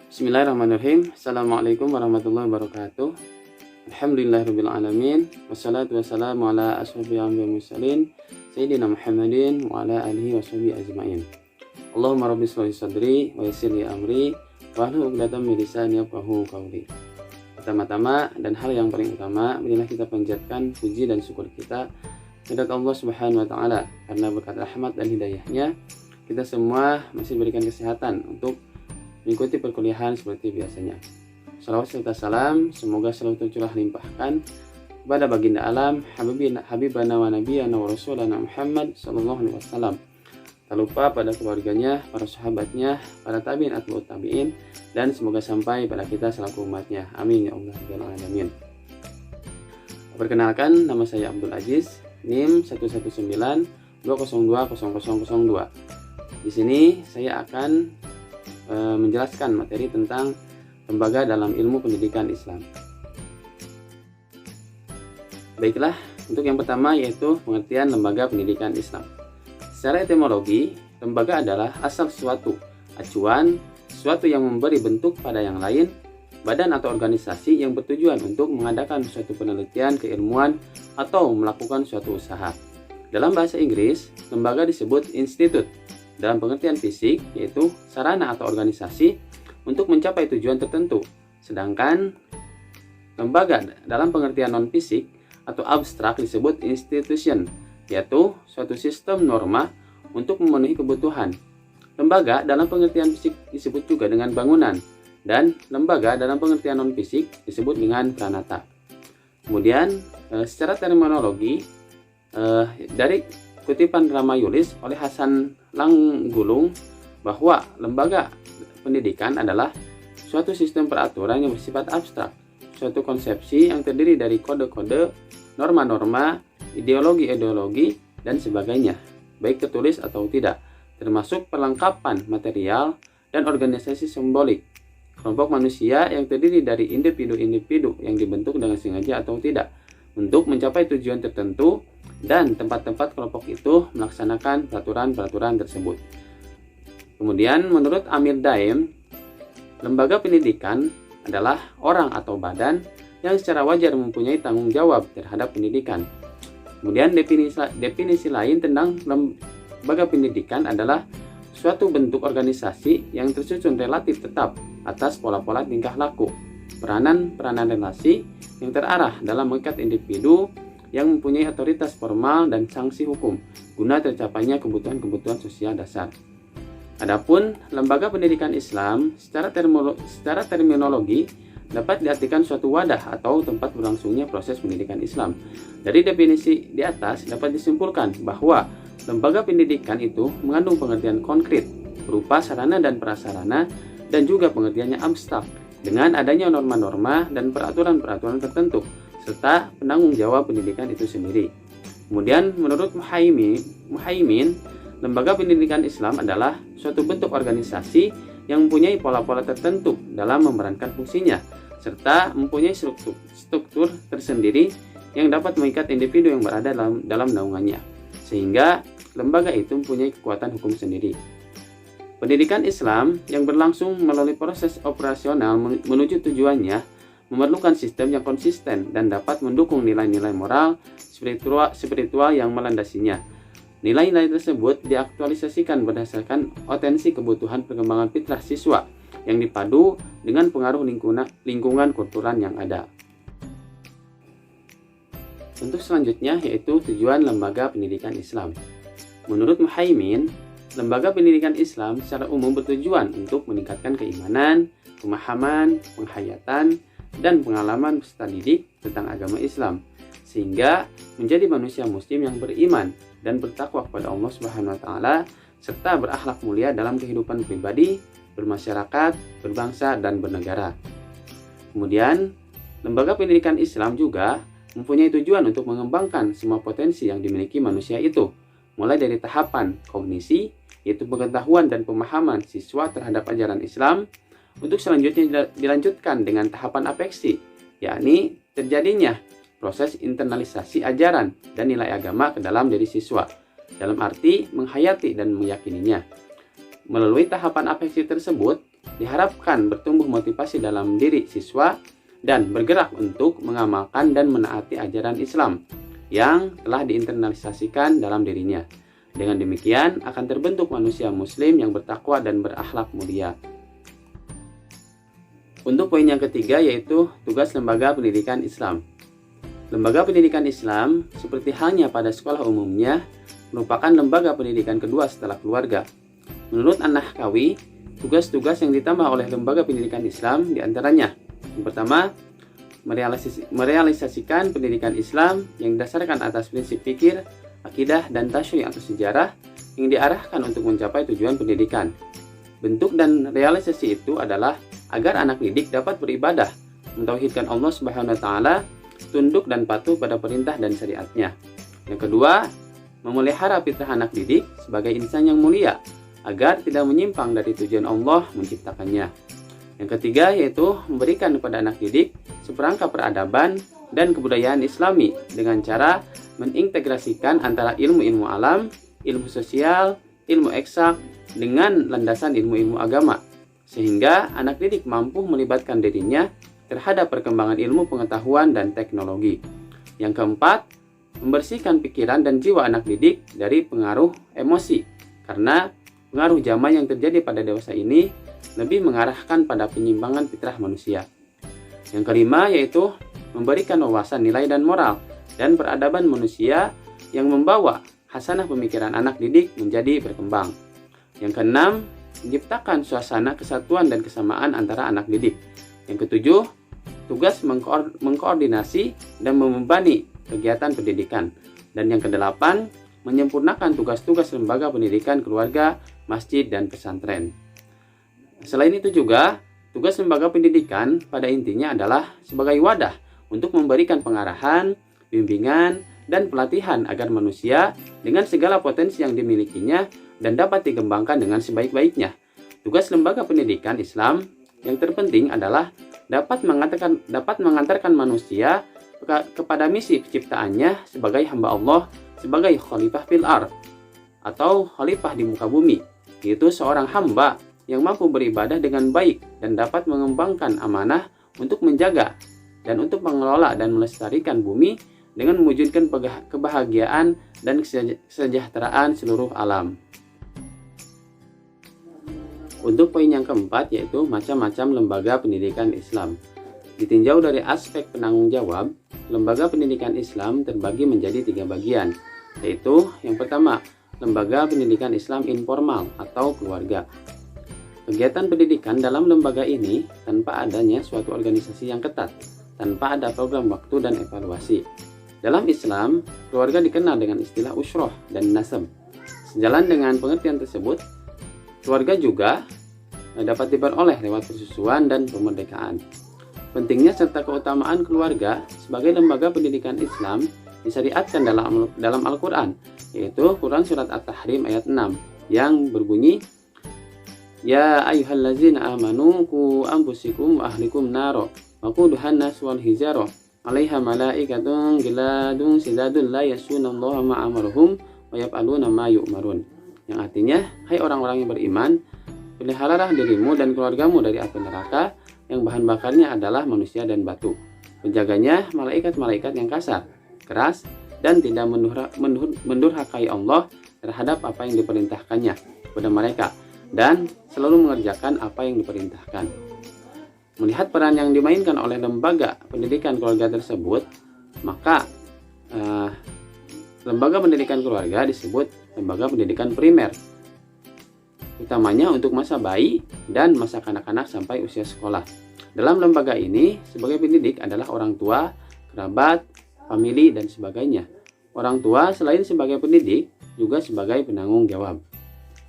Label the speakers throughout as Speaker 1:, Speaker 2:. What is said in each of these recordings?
Speaker 1: Bismillahirrahmanirrahim. Assalamualaikum warahmatullahi wabarakatuh. Alhamdulillahirrahmanirrahim. Wassalatu wassalamu ala ashrafil anbiya'i wal mursalin Sayyidina Muhammadin wa ala alihi wa sahbihi ajma'in. Allahumma rabbi shrah li sadri wa yassir li amri wahlul 'uqdatam min lisani yafqahu qawli. Pertama-tama dan hal yang paling utama, marilah kita panjatkan puji dan syukur kita kepada Allah Subhanahu wa taala karena berkat rahmat dan hidayahnya kita semua masih diberikan kesehatan untuk mengikuti perkuliahan seperti biasanya. Salawat serta salam semoga selalu tercurah limpahkan kepada baginda alam Habibana wa Nabiyana wa Rasulana Muhammad sallallahu alaihi wasallam. Tak lupa pada keluarganya, para sahabatnya, para tabi'in atba'ut tabi'in, dan semoga sampai pada kita selaku umatnya. Amin ya Allah ya alamin. Perkenalkan, nama saya Abdul Aziz, NIM 119202002. Di sini saya akan menjelaskan materi tentang lembaga dalam ilmu pendidikan Islam. Baiklah, untuk yang pertama yaitu pengertian lembaga pendidikan Islam. Secara etimologi, lembaga adalah asal sesuatu, acuan, sesuatu yang memberi bentuk pada yang lain, badan atau organisasi yang bertujuan untuk mengadakan suatu penelitian keilmuan atau melakukan suatu usaha. Dalam bahasa Inggris, lembaga disebut institute. Dalam pengertian fisik, yaitu sarana atau organisasi untuk mencapai tujuan tertentu. Sedangkan lembaga dalam pengertian non-fisik atau abstrak disebut institution, yaitu suatu sistem norma untuk memenuhi kebutuhan. Lembaga dalam pengertian fisik disebut juga dengan bangunan, dan lembaga dalam pengertian non-fisik disebut dengan pranata. Kemudian, secara terminologi, dari kutipan Ramayulis oleh Hasan Langgulung bahwa lembaga pendidikan adalah suatu sistem peraturan yang bersifat abstrak, suatu konsepsi yang terdiri dari kode-kode, norma-norma, ideologi-ideologi, dan sebagainya, baik tertulis atau tidak, termasuk perlengkapan material dan organisasi simbolik. Kelompok manusia yang terdiri dari individu-individu yang dibentuk dengan sengaja atau tidak untuk mencapai tujuan tertentu, dan tempat-tempat kelompok itu melaksanakan peraturan-peraturan tersebut. Kemudian menurut Amir Daim, lembaga pendidikan adalah orang atau badan yang secara wajar mempunyai tanggung jawab terhadap pendidikan. Kemudian definisi lain tentang lembaga pendidikan adalah suatu bentuk organisasi yang tersusun relatif tetap atas pola-pola tingkah laku, peranan relasi yang terarah dalam mengikat individu yang mempunyai otoritas formal dan sanksi hukum guna tercapainya kebutuhan-kebutuhan sosial dasar. Adapun lembaga pendidikan Islam secara terminologi dapat diartikan suatu wadah atau tempat berlangsungnya proses pendidikan Islam. Dari definisi di atas dapat disimpulkan bahwa lembaga pendidikan itu mengandung pengertian konkret berupa sarana dan prasarana, dan juga pengertiannya abstrak dengan adanya norma-norma dan peraturan-peraturan tertentu serta penanggung jawab pendidikan itu sendiri. Kemudian menurut Muhaimin, lembaga pendidikan Islam adalah suatu bentuk organisasi yang mempunyai pola-pola tertentu dalam memerankan fungsinya, serta mempunyai struktur tersendiri yang dapat mengikat individu yang berada dalam naungannya, sehingga lembaga itu mempunyai kekuatan hukum sendiri. Pendidikan Islam yang berlangsung melalui proses operasional menuju tujuannya memerlukan sistem yang konsisten dan dapat mendukung nilai-nilai moral spiritual yang melandasinya. Nilai-nilai tersebut diaktualisasikan berdasarkan potensi kebutuhan perkembangan fitrah siswa yang dipadu dengan pengaruh lingkungan kultural yang ada. Untuk selanjutnya yaitu tujuan lembaga pendidikan Islam. Menurut Muhaimin, lembaga pendidikan Islam secara umum bertujuan untuk meningkatkan keimanan, pemahaman, penghayatan, dan pengalaman peserta didik tentang agama Islam, sehingga menjadi manusia muslim yang beriman dan bertakwa kepada Allah Subhanahu wa taala, serta berakhlak mulia dalam kehidupan pribadi, bermasyarakat, berbangsa, dan bernegara. Kemudian, lembaga pendidikan Islam juga mempunyai tujuan untuk mengembangkan semua potensi yang dimiliki manusia itu, mulai dari tahapan kognisi, yaitu pengetahuan dan pemahaman siswa terhadap ajaran Islam, untuk selanjutnya dilanjutkan dengan tahapan afeksi, yakni terjadinya proses internalisasi ajaran dan nilai agama ke dalam diri siswa, dalam arti menghayati dan meyakininya. Melalui tahapan afeksi tersebut, diharapkan bertumbuh motivasi dalam diri siswa dan bergerak untuk mengamalkan dan menaati ajaran Islam yang telah diinternalisasikan dalam dirinya. Dengan demikian akan terbentuk manusia muslim yang bertakwa dan berakhlak mulia. Untuk poin yang ketiga yaitu tugas lembaga pendidikan Islam. Lembaga pendidikan Islam seperti halnya pada sekolah umumnya merupakan lembaga pendidikan kedua setelah keluarga. Menurut An-Nahkawi, tugas-tugas yang ditambah oleh lembaga pendidikan Islam diantaranya: yang pertama, merealisasikan pendidikan Islam yang didasarkan atas prinsip fikir, akidah, dan tasyri' atau sejarah yang diarahkan untuk mencapai tujuan pendidikan. Bentuk dan realisasi itu adalah agar anak didik dapat beribadah, mentauhidkan Allah Subhanahu wa taala, tunduk dan patuh pada perintah dan syariatnya. Yang kedua, memelihara fitrah anak didik sebagai insan yang mulia agar tidak menyimpang dari tujuan Allah menciptakannya. Yang ketiga yaitu memberikan kepada anak didik seperangkat peradaban dan kebudayaan Islami dengan cara mengintegrasikan antara ilmu-ilmu alam, ilmu sosial, ilmu eksak dengan landasan ilmu-ilmu agama, sehingga anak didik mampu melibatkan dirinya terhadap perkembangan ilmu pengetahuan dan teknologi. Yang keempat, membersihkan pikiran dan jiwa anak didik dari pengaruh emosi, karena pengaruh zaman yang terjadi pada dewasa ini lebih mengarahkan pada penyimpangan fitrah manusia. Yang kelima yaitu memberikan wawasan nilai dan moral dan peradaban manusia yang membawa hasanah pemikiran anak didik menjadi berkembang. Yang keenam, menciptakan suasana kesatuan dan kesamaan antara anak didik. Yang ketujuh, tugas mengkoordinasi dan membebani kegiatan pendidikan. Dan yang kedelapan, menyempurnakan tugas-tugas lembaga pendidikan keluarga, masjid, dan pesantren. Selain itu juga, tugas lembaga pendidikan pada intinya adalah sebagai wadah untuk memberikan pengarahan, bimbingan, dan pelatihan agar manusia dengan segala potensi yang dimilikinya dan dapat dikembangkan dengan sebaik-baiknya. Tugas lembaga pendidikan Islam yang terpenting adalah dapat mengantarkan manusia kepada misi penciptaannya sebagai hamba Allah, sebagai khalifah fil ardh atau khalifah di muka bumi, yaitu seorang hamba yang mampu beribadah dengan baik dan dapat mengembangkan amanah untuk menjaga dan untuk mengelola dan melestarikan bumi dengan mewujudkan kebahagiaan dan kesejahteraan seluruh alam. Untuk poin yang keempat yaitu macam-macam lembaga pendidikan Islam. Ditinjau dari aspek penanggung jawab, lembaga pendidikan Islam terbagi menjadi 3 bagian, yaitu yang pertama, lembaga pendidikan Islam informal atau keluarga. Kegiatan pendidikan dalam lembaga ini tanpa adanya suatu organisasi yang ketat, tanpa ada program waktu dan evaluasi. Dalam Islam, keluarga dikenal dengan istilah usroh dan nasab. Sejalan dengan pengertian tersebut, keluarga juga dapat diperoleh lewat persusuan dan pemerdekaan. Pentingnya serta keutamaan keluarga sebagai lembaga pendidikan Islam disyariatkan dalam Al-Quran, yaitu Quran Surat At-Tahrim ayat 6 yang berbunyi, Ya ayyuhallazina amanu qu anfusakum wa ahlikum naro waquduhan nas wal hijaro 'alaiha malaikatun ghiladun shidadun la yasunallaha ma amaruhum wa yaf'aluna ma yu'marun. Yang artinya, hai orang-orang yang beriman, peliharalah dirimu dan keluargamu dari api neraka yang bahan bakarnya adalah manusia dan batu. Penjaganya malaikat-malaikat yang kasar, keras, dan tidak mendurhakai Allah terhadap apa yang diperintahkannya kepada mereka, dan selalu mengerjakan apa yang diperintahkan. Melihat peran yang dimainkan oleh lembaga pendidikan keluarga tersebut, maka lembaga pendidikan keluarga disebut lembaga pendidikan primer, utamanya untuk masa bayi dan masa kanak-kanak sampai usia sekolah. Dalam lembaga ini, sebagai pendidik adalah orang tua, kerabat, famili, dan sebagainya. Orang tua selain sebagai pendidik, juga sebagai penanggung jawab.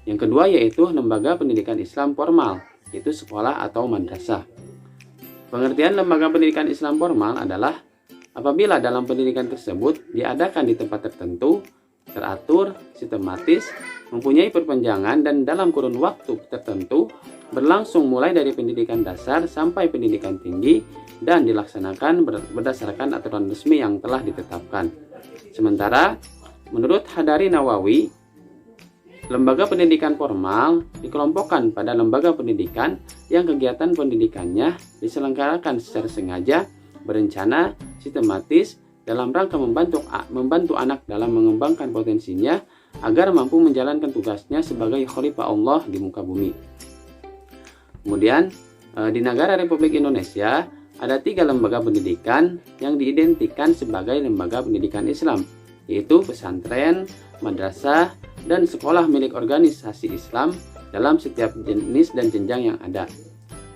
Speaker 1: Yang kedua yaitu lembaga pendidikan Islam formal, yaitu sekolah atau madrasah. Pengertian lembaga pendidikan Islam formal adalah apabila dalam pendidikan tersebut diadakan di tempat tertentu, teratur, sistematis, mempunyai perpanjangan dan dalam kurun waktu tertentu, berlangsung mulai dari pendidikan dasar sampai pendidikan tinggi dan dilaksanakan berdasarkan aturan resmi yang telah ditetapkan. Sementara, menurut Hadari Nawawi, Lembaga pendidikan formal dikelompokkan pada lembaga pendidikan yang kegiatan pendidikannya diselenggarakan secara sengaja, berencana, sistematis dalam rangka membantu anak dalam mengembangkan potensinya agar mampu menjalankan tugasnya sebagai khalifah Allah di muka bumi. Kemudian di negara Republik Indonesia ada 3 lembaga pendidikan yang diidentikan sebagai lembaga pendidikan Islam, yaitu pesantren, madrasah, dan sekolah milik organisasi Islam dalam setiap jenis dan jenjang yang ada.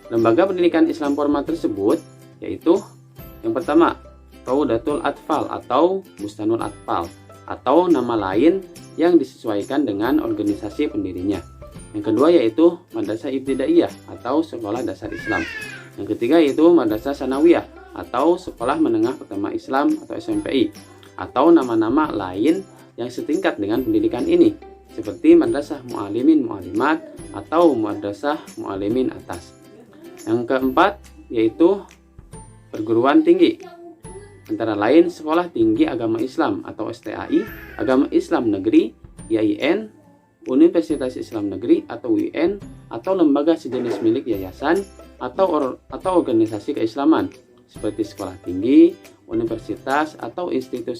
Speaker 1: Lembaga pendidikan Islam formal tersebut yaitu yang pertama, Raudatul Atfal atau Bustanul Atfal, atau nama lain yang disesuaikan dengan organisasi pendirinya. Yang kedua yaitu Madrasah Ibtidaiyah atau Sekolah Dasar Islam. Yang ketiga yaitu Madrasah Sanawiyah atau Sekolah Menengah Pertama Islam atau SMPI, atau nama-nama lain yang setingkat dengan pendidikan ini, seperti Madrasah Mu'alimin Mu'alimat atau Madrasah Mu'alimin Atas. Yang keempat yaitu perguruan tinggi, antara lain Sekolah Tinggi Agama Islam atau STAI, Agama Islam Negeri, IAIN, Universitas Islam Negeri atau UIN, atau lembaga sejenis milik yayasan atau organisasi keislaman, seperti sekolah tinggi, universitas, atau institut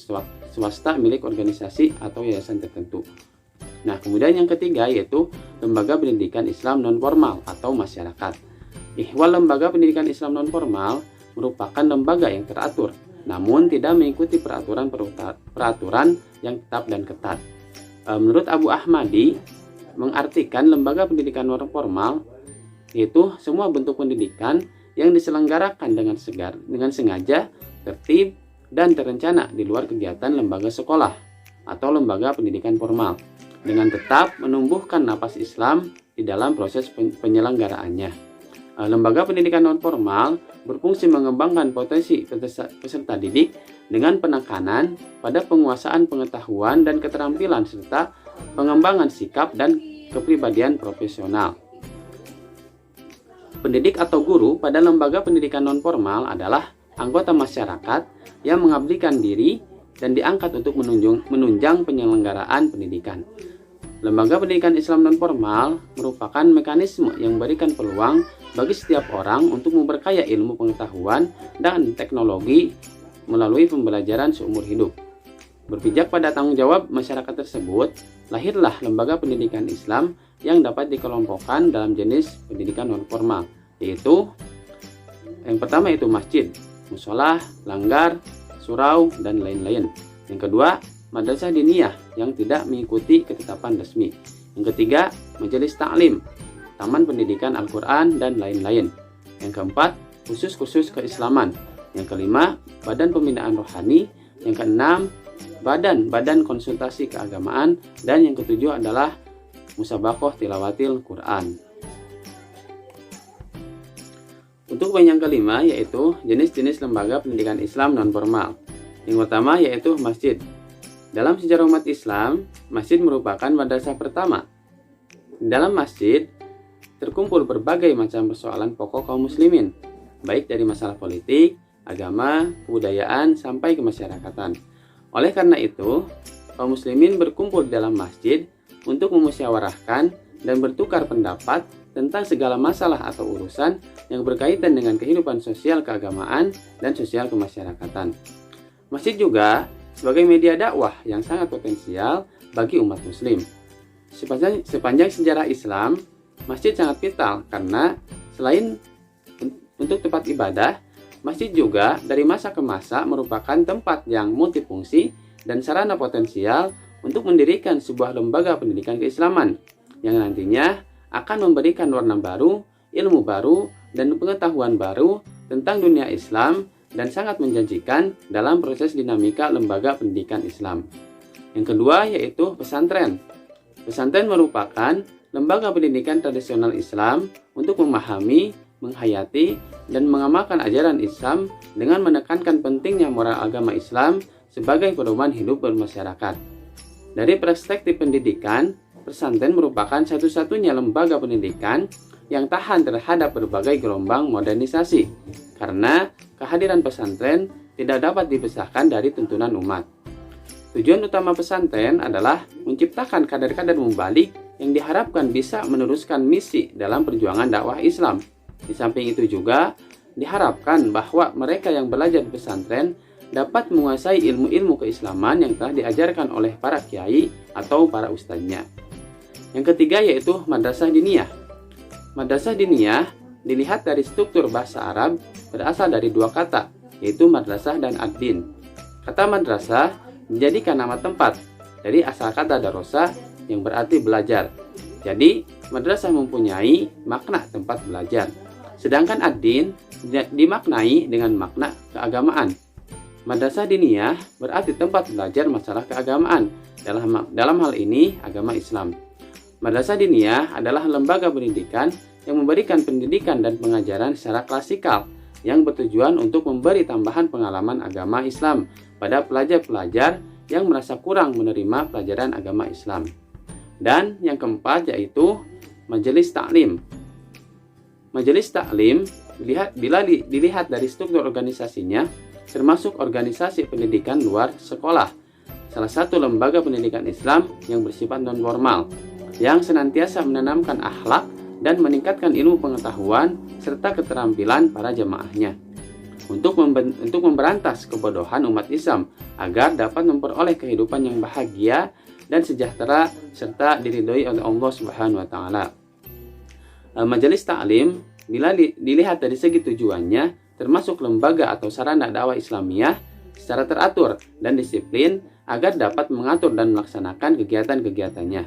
Speaker 1: swasta milik organisasi atau yayasan tertentu. Nah, kemudian yang ketiga yaitu lembaga pendidikan Islam non-formal atau masyarakat. Ihwal lembaga pendidikan Islam non-formal merupakan lembaga yang teratur, namun tidak mengikuti peraturan yang tetap dan ketat. Menurut Abu Ahmadi, mengartikan lembaga pendidikan non-formal yaitu semua bentuk pendidikan yang diselenggarakan dengan sengaja, tertib, dan terencana di luar kegiatan lembaga sekolah atau lembaga pendidikan formal, dengan tetap menumbuhkan napas Islam di dalam proses penyelenggaraannya. Lembaga pendidikan non-formal berfungsi mengembangkan potensi peserta didik dengan penekanan pada penguasaan pengetahuan dan keterampilan serta pengembangan sikap dan kepribadian profesional. Pendidik atau guru pada lembaga pendidikan non-formal adalah anggota masyarakat yang mengabdikan diri dan diangkat untuk menunjang penyelenggaraan pendidikan. Lembaga pendidikan Islam non-formal merupakan mekanisme yang memberikan peluang bagi setiap orang untuk memperkaya ilmu pengetahuan dan teknologi melalui pembelajaran seumur hidup. Berpijak pada tanggung jawab masyarakat tersebut, lahirlah lembaga pendidikan Islam yang dapat dikelompokkan dalam jenis pendidikan non-formal, yaitu yang pertama itu masjid, musola, langgar, surau, dan lain-lain. Yang kedua, madrasah diniyah yang tidak mengikuti ketetapan resmi. Yang ketiga, majelis taklim, taman pendidikan Al-Quran, dan lain-lain. Yang keempat, kursus-kursus keislaman. Yang kelima, badan pembinaan rohani. Yang keenam, badan konsultasi keagamaan. Dan yang ketujuh adalah musabaqah tilawatil Quran. Untuk poin yang kelima yaitu jenis-jenis lembaga pendidikan Islam non-formal. Yang pertama yaitu masjid. Dalam sejarah umat Islam, masjid merupakan madrasah pertama. Dalam masjid terkumpul berbagai macam persoalan pokok kaum muslimin, baik dari masalah politik, agama, kebudayaan, sampai kemasyarakatan. Oleh karena itu, kaum muslimin berkumpul di dalam masjid untuk memusyawarahkan dan bertukar pendapat tentang segala masalah atau urusan yang berkaitan dengan kehidupan sosial keagamaan dan sosial kemasyarakatan. Masjid juga sebagai media dakwah yang sangat potensial bagi umat muslim. Sepanjang sejarah Islam, masjid sangat vital karena selain untuk tempat ibadah, masjid juga dari masa ke masa merupakan tempat yang multifungsi dan sarana potensial untuk mendirikan sebuah lembaga pendidikan keislaman yang nantinya akan memberikan warna baru, ilmu baru, dan pengetahuan baru tentang dunia Islam dan sangat menjanjikan dalam proses dinamika lembaga pendidikan Islam. Yang kedua yaitu pesantren. Pesantren merupakan lembaga pendidikan tradisional Islam untuk memahami, menghayati, dan mengamalkan ajaran Islam dengan menekankan pentingnya moral agama Islam sebagai pedoman hidup bermasyarakat. Dari perspektif pendidikan, pesantren merupakan satu-satunya lembaga pendidikan yang tahan terhadap berbagai gelombang modernisasi, karena kehadiran pesantren tidak dapat dipisahkan dari tuntunan umat. Tujuan utama pesantren adalah menciptakan kader-kader mubalik yang diharapkan bisa meneruskan misi dalam perjuangan dakwah Islam. Di samping itu juga diharapkan bahwa mereka yang belajar di pesantren dapat menguasai ilmu-ilmu keislaman yang telah diajarkan oleh para kiai atau para ustadznya. Yang ketiga yaitu madrasah diniyah. Madrasah diniyah dilihat dari struktur bahasa Arab berasal dari dua kata, yaitu madrasah dan ad-din. Kata madrasah dijadikan nama tempat dari asal kata darosa yang berarti belajar. Jadi, madrasah mempunyai makna tempat belajar. Sedangkan ad-din dimaknai dengan makna keagamaan. Madrasah diniyah berarti tempat belajar masalah keagamaan. Dalam hal ini, agama Islam. Madrasah diniyah adalah lembaga pendidikan yang memberikan pendidikan dan pengajaran secara klasikal yang bertujuan untuk memberi tambahan pengalaman agama Islam pada pelajar-pelajar yang merasa kurang menerima pelajaran agama Islam. Dan yang keempat yaitu majelis taklim. Majelis taklim bila dilihat dari struktur organisasinya termasuk organisasi pendidikan luar sekolah, salah satu lembaga pendidikan Islam yang bersifat non-formal, yang senantiasa menanamkan akhlak dan meningkatkan ilmu pengetahuan serta keterampilan para jemaahnya untuk memberantas kebodohan umat Islam agar dapat memperoleh kehidupan yang bahagia dan sejahtera serta diridhoi oleh Allah Subhanahu wa taala. Majelis taklim bila dilihat dari segi tujuannya termasuk lembaga atau sarana dakwah Islamiyah secara teratur dan disiplin agar dapat mengatur dan melaksanakan kegiatan-kegiatannya.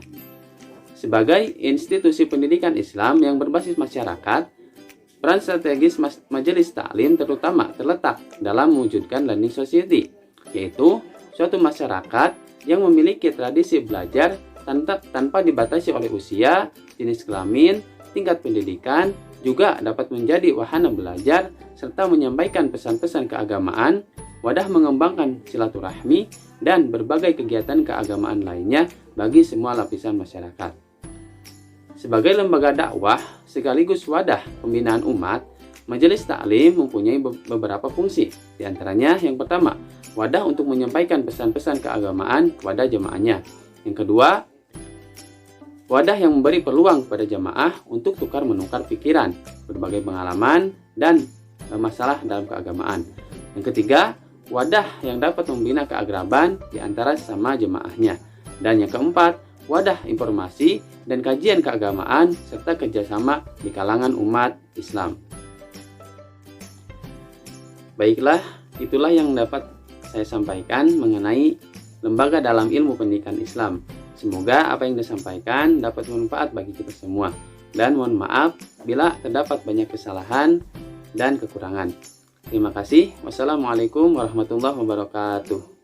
Speaker 1: Sebagai institusi pendidikan Islam yang berbasis masyarakat, peran strategis majelis taklim terutama terletak dalam mewujudkan learning society, yaitu suatu masyarakat yang memiliki tradisi belajar tanpa dibatasi oleh usia, jenis kelamin, tingkat pendidikan, juga dapat menjadi wahana belajar serta menyampaikan pesan-pesan keagamaan, wadah mengembangkan silaturahmi, dan berbagai kegiatan keagamaan lainnya bagi semua lapisan masyarakat. Sebagai lembaga dakwah sekaligus wadah pembinaan umat, majelis taklim mempunyai beberapa fungsi. Di antaranya yang pertama, wadah untuk menyampaikan pesan-pesan keagamaan kepada jemaahnya. Yang kedua, wadah yang memberi peluang kepada jemaah untuk tukar-menukar pikiran, berbagai pengalaman, dan masalah dalam keagamaan. Yang ketiga, wadah yang dapat membina keakraban di antara sesama jemaahnya. Dan yang keempat, wadah informasi dan kajian keagamaan serta kerjasama di kalangan umat Islam. Baiklah, itulah yang dapat saya sampaikan mengenai lembaga dalam ilmu pendidikan Islam. Semoga apa yang disampaikan dapat bermanfaat bagi kita semua. Dan mohon maaf bila terdapat banyak kesalahan dan kekurangan. Terima kasih. Wassalamualaikum warahmatullahi wabarakatuh.